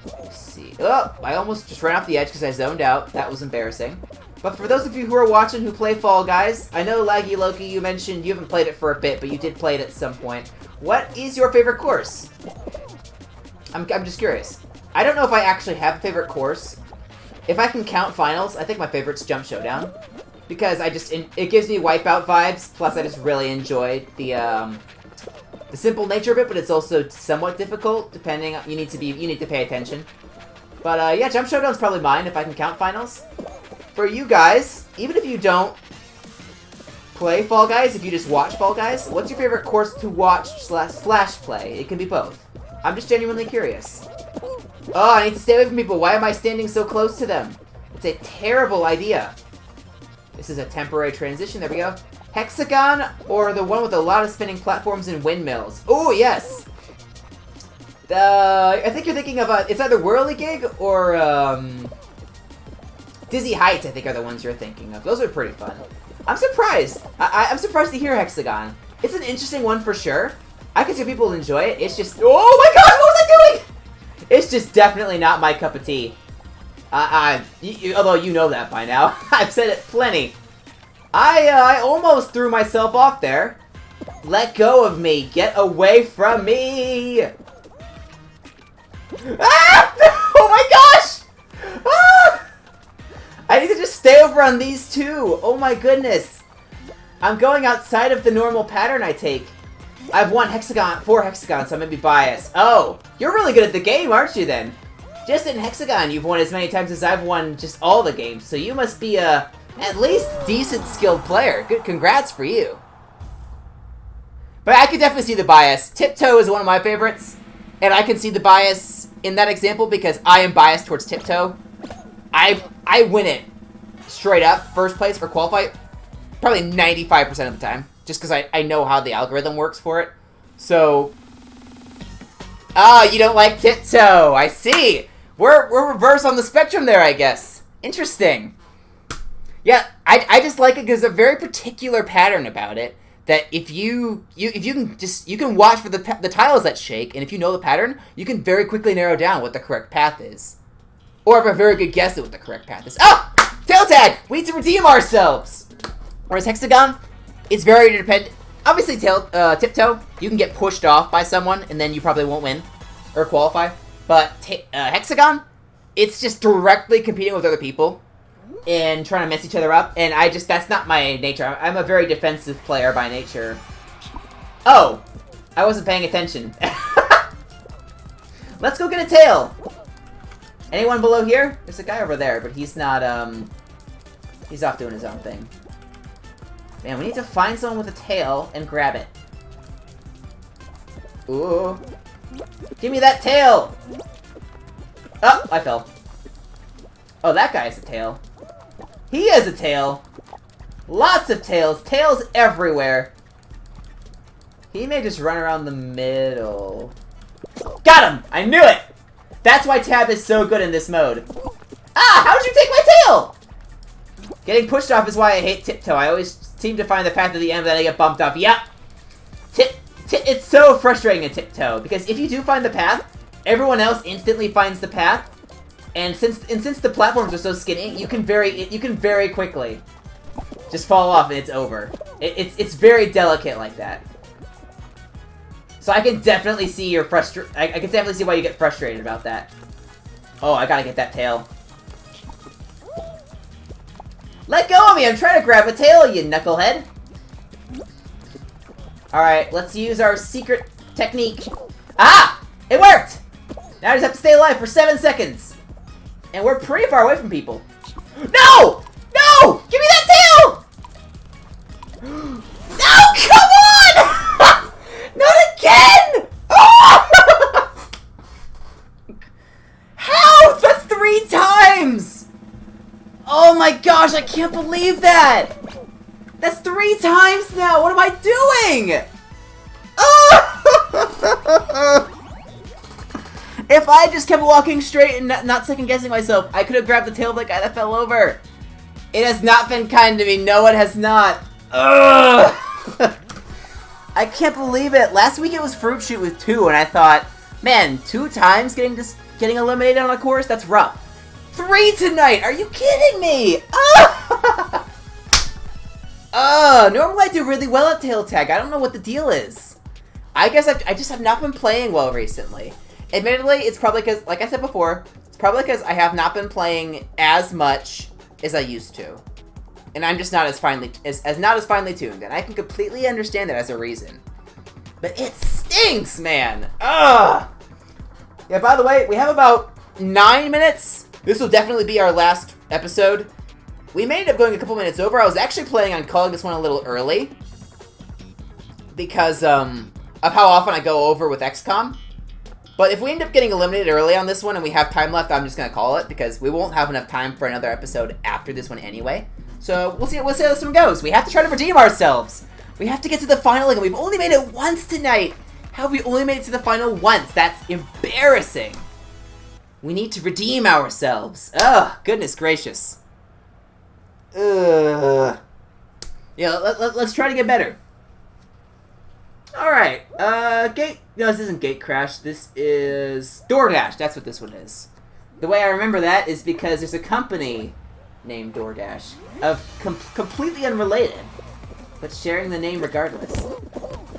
Let's see. Oh, I almost just ran off the edge because I zoned out. That was embarrassing. But for those of you who are watching who play Fall Guys, I know, Laggy Loki, you mentioned you haven't played it for a bit, but you did play it at some point. What is your favorite course? I'm just curious. I don't know if I actually have a favorite course. If I can count finals, I think my favorite's Jump Showdown. Because it gives me Wipeout vibes, plus I just really enjoy the simple nature of it, but it's also somewhat difficult, depending on, you need to pay attention. But yeah, Jump Showdown's probably mine if I can count finals. For you guys, even if you don't play Fall Guys, if you just watch Fall Guys, what's your favorite course to watch slash play? It can be both. I'm just genuinely curious. Oh, I need to stay away from people. Why am I standing so close to them? It's a terrible idea. This is a temporary transition. There we go. Hexagon or the one with a lot of spinning platforms and windmills? Oh, yes. I think you're thinking of it's either Whirligig or Dizzy Heights, I think, are the ones you're thinking of. Those are pretty fun. I'm surprised. I'm surprised to hear Hexagon. It's an interesting one for sure. I can see people enjoy it. It's just... Oh my gosh, what was I doing? It's just definitely not my cup of tea. Although you know that by now. I've said it plenty. I almost threw myself off there. Let go of me. Get away from me. Ah! Oh my gosh! Ah! I need to just stay over on these two. Oh my goodness. I'm going outside of the normal pattern I take. I've won four hexagons, so I may be biased. Oh, you're really good at the game, aren't you then? Just in Hexagon, you've won as many times as I've won just all the games, so you must be a at least decent skilled player. Good, congrats for you. But I could definitely see the bias. Tiptoe is one of my favorites, and I can see the bias in that example because I am biased towards Tiptoe. I win it straight up, first place or qualify, probably 95% of the time, just because I know how the algorithm works for it. So, you don't like tiptoe. I see. We're reverse on the spectrum there, I guess. Interesting. Yeah, I just like it because there's a very particular pattern about it that if you can watch for the tiles that shake, and if you know the pattern, you can very quickly narrow down what the correct path is. Or have a very good guess at what the correct path is. Oh! Tail tag! We need to redeem ourselves! Whereas hexagon, it's very dependent. Obviously, tiptoe, you can get pushed off by someone, and then you probably won't win or qualify. But hexagon, it's just directly competing with other people and trying to mess each other up. And that's not my nature. I'm a very defensive player by nature. Oh, I wasn't paying attention. Let's go get a tail. Anyone below here? There's a guy over there, but he's not, he's off doing his own thing. Man, we need to find someone with a tail and grab it. Ooh. Give me that tail! Oh, I fell. Oh, that guy has a tail. He has a tail! Lots of tails. Tails everywhere. He may just run around the middle. Got him! I knew it! That's why Tab is so good in this mode. Ah! How did you take my tail? Getting pushed off is why I hate tiptoe. I always seem to find the path at the end, but then I get bumped off. Yep! It's so frustrating in tiptoe, because if you do find the path, everyone else instantly finds the path, and since the platforms are so skinny, you can very quickly just fall off and it's over. It's very delicate like that. So I can definitely see your I can definitely see why you get frustrated about that. Oh, I gotta get that tail. Let go of me! I'm trying to grab a tail, you knucklehead! Alright, let's use our secret technique. Ah! It worked! Now I just have to stay alive for 7 seconds. And we're pretty far away from people. No! No! Give me that tail! No! Come on! Not again! Oh! How? That's 3 times! Oh my gosh, I can't believe that! That's 3 times now! What am I doing? Oh! If I just kept walking straight and not second-guessing myself, I could have grabbed the tail of the guy that fell over. It has not been kind to me. No, it has not. Ugh! I can't believe it. Last week it was Fruit Shoot with 2, and I thought, man, 2 times getting eliminated on a course? That's rough. 3 tonight! Are you kidding me? Normally I do really well at tail tag. I don't know what the deal is. I guess I just have not been playing well recently. Admittedly, it's probably because, like I said before, it's probably because I have not been playing as much as I used to. And I'm just not as finely tuned, and I can completely understand that as a reason. But it stinks, man! Ugh! Yeah, by the way, we have about 9 minutes. This will definitely be our last episode. We may end up going a couple minutes over. I was actually planning on calling this one a little early. Because, of how often I go over with XCOM. But if we end up getting eliminated early on this one and we have time left, I'm just going to call it. Because we won't have enough time for another episode after this one anyway. So, we'll see how this one goes. We have to try to redeem ourselves. We have to get to the final, and we've only made it once tonight. How have we only made it to the final once? That's embarrassing. We need to redeem ourselves. Ugh, goodness gracious. Ugh. Yeah, let's try to get better. Alright, no, this isn't Gate Crash. This is DoorDash. That's what this one is. The way I remember that is because there's a company named DoorDash of completely unrelated, but sharing the name regardless.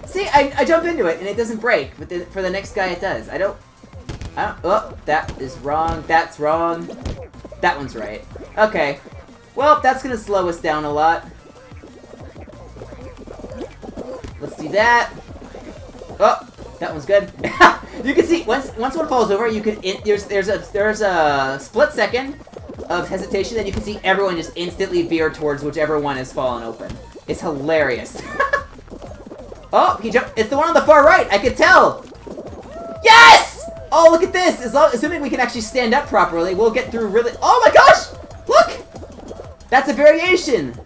See, I jump into it and it doesn't break, but for the next guy it does. I don't, oh, that is wrong, that's wrong, that one's right. Okay, well, that's gonna slow us down a lot. Let's do that. Oh, that one's good. You can see, once one falls over, you can, there's a split second of hesitation, then you can see everyone just instantly veer towards whichever one has fallen open. It's hilarious. Oh, he jumped. It's the one on the far right. I could tell. Yes! Oh, look at this! Assuming we can actually stand up properly, we'll get through really... Oh my gosh! Look! That's a variation!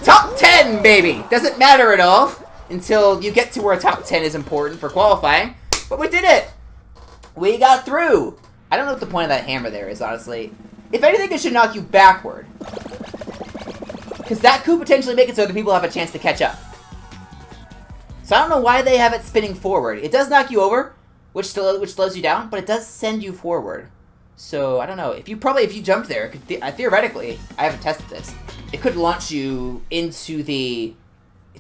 Top 10, baby! Doesn't matter at all until you get to where top 10 is important for qualifying. But we did it! We got through! I don't know what the point of that hammer there is, honestly. If anything, it should knock you backward. Because that could potentially make it so other people have a chance to catch up. So I don't know why they have it spinning forward. It does knock you over, which slows you down, but it does send you forward. So, I don't know. If you jumped there, theoretically, I haven't tested this, it could launch you through the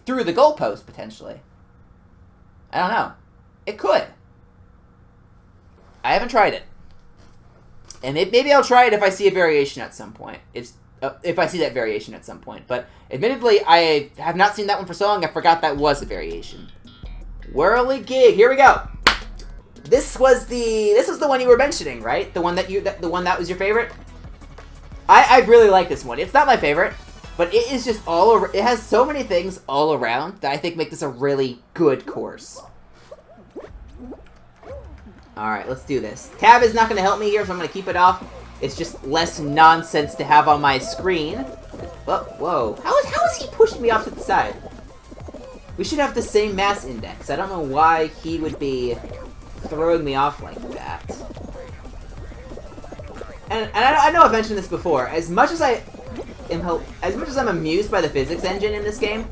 goalpost, potentially. I don't know. It could. I haven't tried it. And maybe I'll try it if I see a variation at some point. If I see that variation at some point. But, admittedly, I have not seen that one for so long, I forgot that was a variation. Whirligig, here we go! This was the one you were mentioning, right? The one that was your favorite? I really like this one. It's not my favorite, but it is just all over. It has so many things all around that I think make this a really good course. Alright, let's do this. Tab is not going to help me here, so I'm going to keep it off. It's just less nonsense to have on my screen. Oh, whoa. How is he pushing me off to the side? We should have the same mass index. I don't know why he would be throwing me off like that. And I know I've mentioned this before. As much as I'm amused by the physics engine in this game,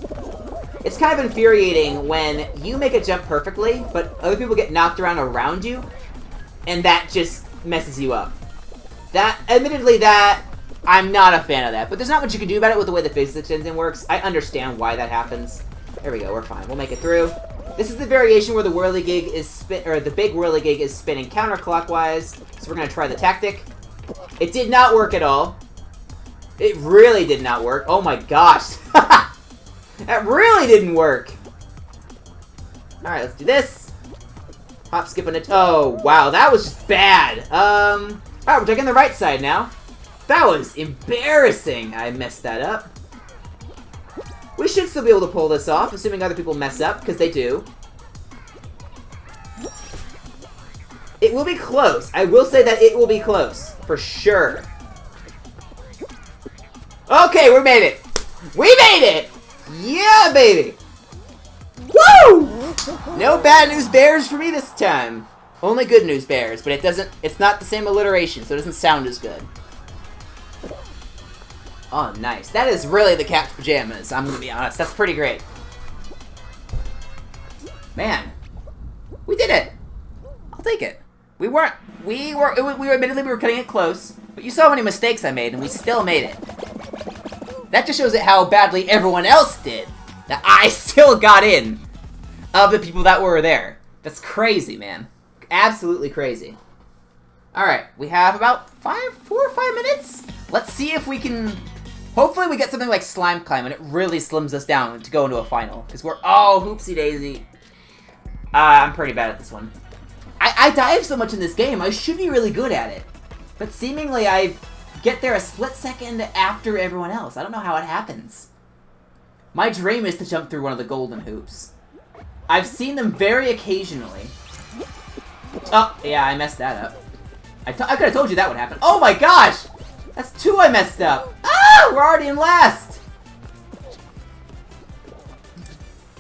it's kind of infuriating when you make a jump perfectly, but other people get knocked around you, and that just messes you up. Admittedly, I'm not a fan of that, but there's not much you can do about it with the way the physics engine works. I understand why that happens. There we go, we're fine. We'll make it through. This is the variation where the whirligig the big whirligig is spinning counterclockwise. So we're gonna try the tactic. It did not work at all. It really did not work. Oh my gosh. That really didn't work. Alright, let's do this. Hop, skip, and a... Oh, wow, that was just bad. Alright, we're taking the right side now. That was embarrassing. I messed that up. We should still be able to pull this off, assuming other people mess up, because they do. It will be close. I will say that it will be close. For sure. Okay, we made it. We made it! Yeah, baby! Woo! No bad news bears for me this time. Only good news bears, but it's not the same alliteration, so it doesn't sound as good. Oh, nice. That is really the cat's pajamas, I'm gonna be honest. That's pretty great. Man. We did it! I'll take it. Admittedly, we were cutting it close, but you saw how many mistakes I made, and we still made it. That just shows it how badly everyone else did. That I still got in of the people that were there. That's crazy, man. Absolutely crazy. Alright, we have about 4 or 5 minutes. Let's see if we can... Hopefully we get something like Slime Climb and it really slims us down to go into a final. Because we're... Oh, hoopsie daisy. I'm pretty bad at this one. I dive so much in this game, I should be really good at it. But seemingly I get there a split second after everyone else. I don't know how it happens. My dream is to jump through one of the golden hoops. I've seen them very occasionally. Oh, yeah, I messed that up. I could have told you that would happen. Oh my gosh! That's 2 I messed up. Ah! We're already in last!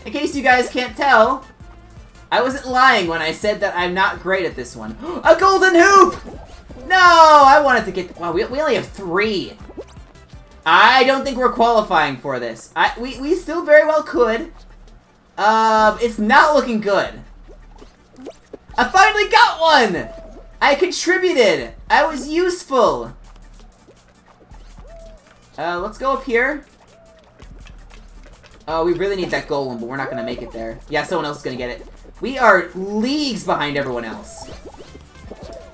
In case you guys can't tell, I wasn't lying when I said that I'm not great at this one. A golden hoop! No! I wanted to get... Wow, we only have 3. I don't think we're qualifying for this. We still very well could. It's not looking good. I finally got one! I contributed! I was useful! Let's go up here. Oh, we really need that golem, but we're not gonna make it there. Yeah, someone else is gonna get it. We are leagues behind everyone else.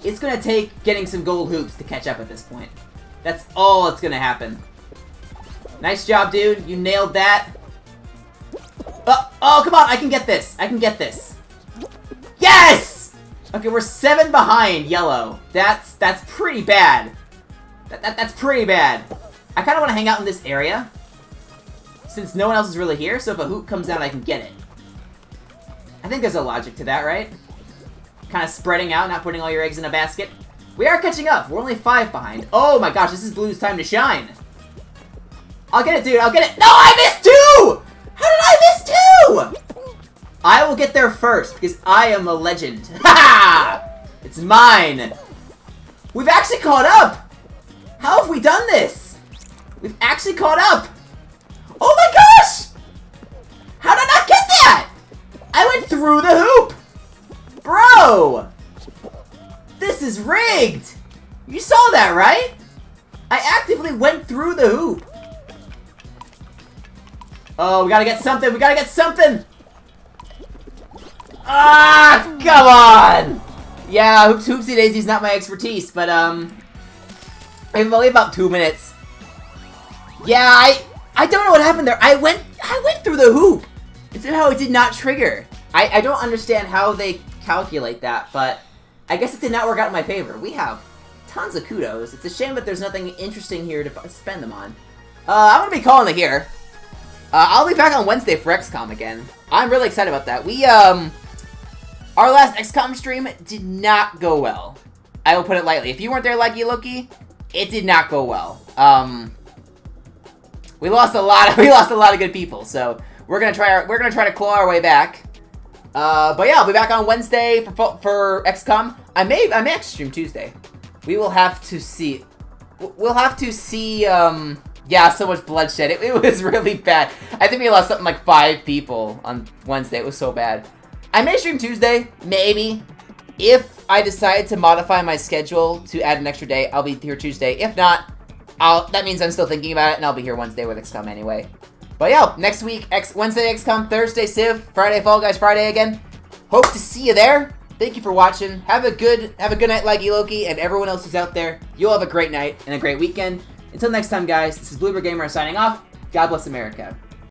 It's gonna take getting some gold hoops to catch up at this point. That's all that's gonna happen. Nice job, dude. You nailed that. Oh, come on! I can get this! I can get this! Yes! Okay, we're 7 behind yellow. That's pretty bad. That's pretty bad. I kind of want to hang out in this area, since no one else is really here, so if a hoop comes down, I can get it. I think there's a logic to that, right? kind of spreading out, not putting all your eggs in a basket. We are catching up. We're only 5 behind. Oh my gosh, this is Blue's time to shine. I'll get it, dude. I'll get it. No, I missed 2! How did I miss 2? I will get there first because I am a legend. Ha! It's mine. We've actually caught up. How have we done this? We've actually caught up. Oh my gosh! How did I not get that? I went through the hoop. Bro! This is rigged. You saw that, right? I actively went through the hoop. Oh, we gotta get something. We gotta get something. Ah, come on. Yeah, Hoopsie Daisy's not my expertise, but, I've only about 2 minutes. Yeah, I don't know what happened there. I went through the hoop. And somehow it did not trigger. I don't understand how they calculate that, but I guess it did not work out in my favor. We have tons of kudos. It's a shame that there's nothing interesting here to spend them on. I'm gonna be calling it here. I'll be back on Wednesday for XCOM again. I'm really excited about that. We, our last XCOM stream did not go well. I will put it lightly. If you weren't there, Leggy Loki, it did not go well. We lost a lot of good people, so we're gonna try to claw our way back. But yeah, I'll be back on Wednesday for XCOM. I may actually stream Tuesday. We will have to see. We'll have to see. Yeah, so much bloodshed. It was really bad. I think we lost something like 5 people on Wednesday. It was so bad. I may stream Tuesday, maybe. If I decide to modify my schedule to add an extra day, I'll be here Tuesday. If not, that means I'm still thinking about it, and I'll be here Wednesday with XCOM anyway. But yeah, next week, Wednesday XCOM, Thursday Civ, Friday Fall Guys, Friday again. Hope to see you there. Thank you for watching. Have a good night, Leggy Loki, and everyone else who's out there. You'll have a great night and a great weekend. Until next time, guys, this is Bloober Gamer signing off. God bless America.